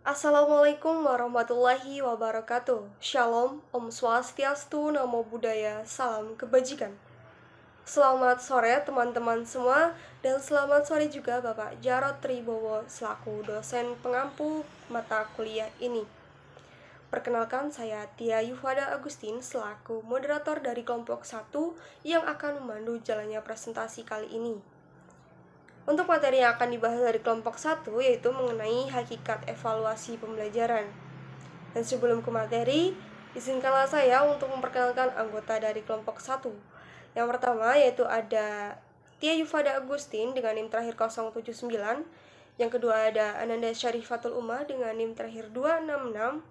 Assalamualaikum warahmatullahi wabarakatuh. Shalom, Om Swastiastu, Namo Buddhaya, salam kebajikan. Selamat sore teman-teman semua, dan selamat sore juga Bapak Jarod Tribowo selaku dosen pengampu mata kuliah ini. Perkenalkan, saya Tia Yufada Agustin selaku moderator dari kelompok 1 yang akan memandu jalannya presentasi kali ini. Untuk materi yang akan dibahas dari kelompok 1 yaitu mengenai hakikat evaluasi pembelajaran. Dan sebelum ke materi, izinkanlah saya untuk memperkenalkan anggota dari kelompok 1. Yang pertama yaitu ada Tia Yufada Agustin dengan NIM terakhir 079. Yang kedua ada Ananda Syarifatul Ummah dengan NIM terakhir 266.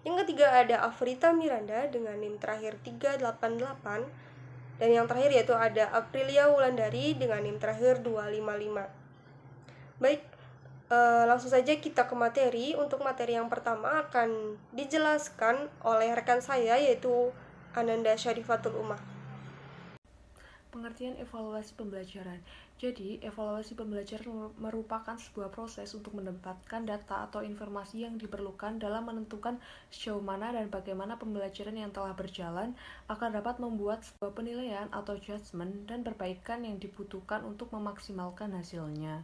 Yang ketiga ada Afrita Miranda dengan NIM terakhir 388. Dan yang terakhir yaitu ada Aprilia Wulandari dengan NIM terakhir 255. Baik, langsung saja kita ke materi. Untuk materi yang pertama akan dijelaskan oleh rekan saya yaitu Ananda Syarifatul Ummah. Pengertian evaluasi pembelajaran. Jadi, evaluasi pembelajaran merupakan sebuah proses untuk mendapatkan data atau informasi yang diperlukan dalam menentukan sejauh mana dan bagaimana pembelajaran yang telah berjalan akan dapat membuat sebuah penilaian atau judgement dan perbaikan yang dibutuhkan untuk memaksimalkan hasilnya.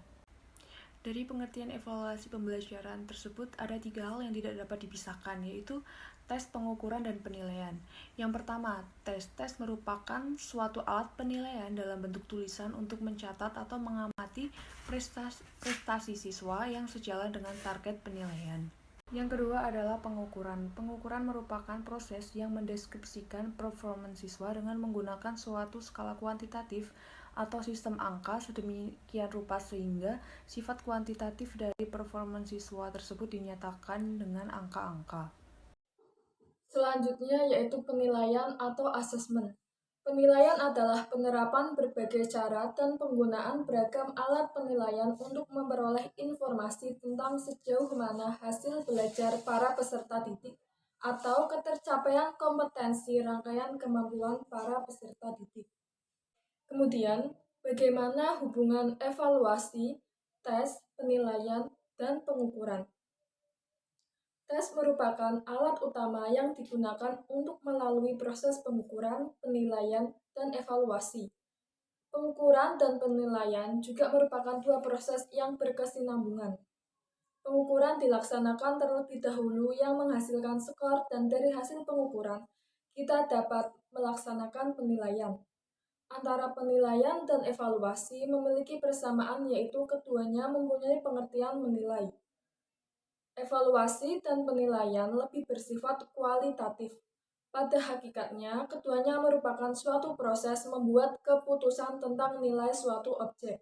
Dari pengertian evaluasi pembelajaran tersebut ada 3 hal yang tidak dapat dipisahkan, yaitu tes, pengukuran, dan penilaian. Yang pertama, tes. Tes merupakan suatu alat penilaian dalam bentuk tulisan untuk mencatat atau mengamati prestasi siswa yang sejalan dengan target penilaian. Yang kedua adalah pengukuran. Pengukuran merupakan proses yang mendeskripsikan performa siswa dengan menggunakan suatu skala kuantitatif atau sistem angka sedemikian rupa sehingga sifat kuantitatif dari performa siswa tersebut dinyatakan dengan angka-angka. Selanjutnya yaitu penilaian atau asesmen. Penilaian adalah penerapan berbagai cara dan penggunaan beragam alat penilaian untuk memperoleh informasi tentang sejauh mana hasil belajar para peserta didik atau ketercapaian kompetensi rangkaian kemampuan para peserta didik. Kemudian, bagaimana hubungan evaluasi, tes, penilaian, dan pengukuran. Tes merupakan alat utama yang digunakan untuk melalui proses pengukuran, penilaian, dan evaluasi. Pengukuran dan penilaian juga merupakan dua proses yang berkesinambungan. Pengukuran dilaksanakan terlebih dahulu yang menghasilkan skor dan dari hasil pengukuran, kita dapat melaksanakan penilaian. Antara penilaian dan evaluasi memiliki persamaan yaitu keduanya mempunyai pengertian menilai. Evaluasi dan penilaian lebih bersifat kualitatif. Pada hakikatnya, keduanya merupakan suatu proses membuat keputusan tentang nilai suatu objek.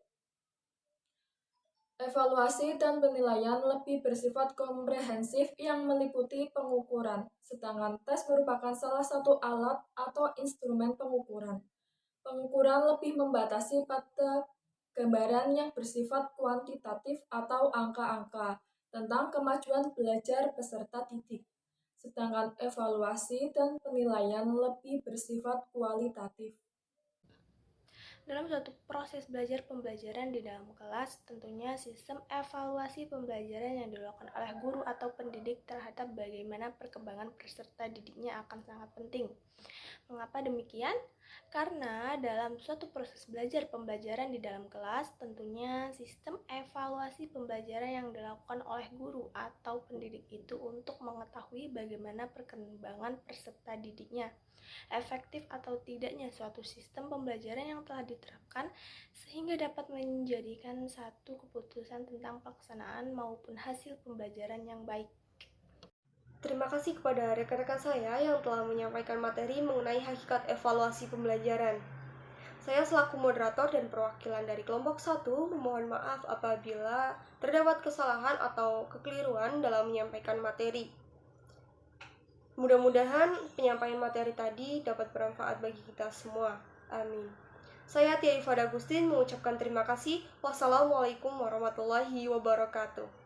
Evaluasi dan penilaian lebih bersifat komprehensif yang meliputi pengukuran, sedangkan tes merupakan salah satu alat atau instrumen pengukuran. Pengukuran lebih membatasi pada gambaran yang bersifat kuantitatif atau angka-angka tentang kemajuan belajar peserta didik, sedangkan evaluasi dan penilaian lebih bersifat kualitatif. Dalam suatu proses belajar pembelajaran di dalam kelas, tentunya sistem evaluasi pembelajaran yang dilakukan oleh guru atau pendidik terhadap bagaimana perkembangan peserta didiknya akan sangat penting. Mengapa demikian? Karena dalam suatu proses belajar pembelajaran di dalam kelas, tentunya sistem evaluasi pembelajaran yang dilakukan oleh guru atau pendidik itu untuk mengetahui bagaimana perkembangan peserta didiknya, efektif atau tidaknya suatu sistem pembelajaran yang telah diterapkan, sehingga dapat menjadikan satu keputusan tentang pelaksanaan maupun hasil pembelajaran yang baik. Terima kasih kepada rekan-rekan saya yang telah menyampaikan materi mengenai hakikat evaluasi pembelajaran. Saya selaku moderator dan perwakilan dari kelompok 1 memohon maaf apabila terdapat kesalahan atau kekeliruan dalam menyampaikan materi. Mudah-mudahan penyampaian materi tadi dapat bermanfaat bagi kita semua. Amin. Saya Tia Yufada Agustin mengucapkan terima kasih. Wassalamualaikum warahmatullahi wabarakatuh.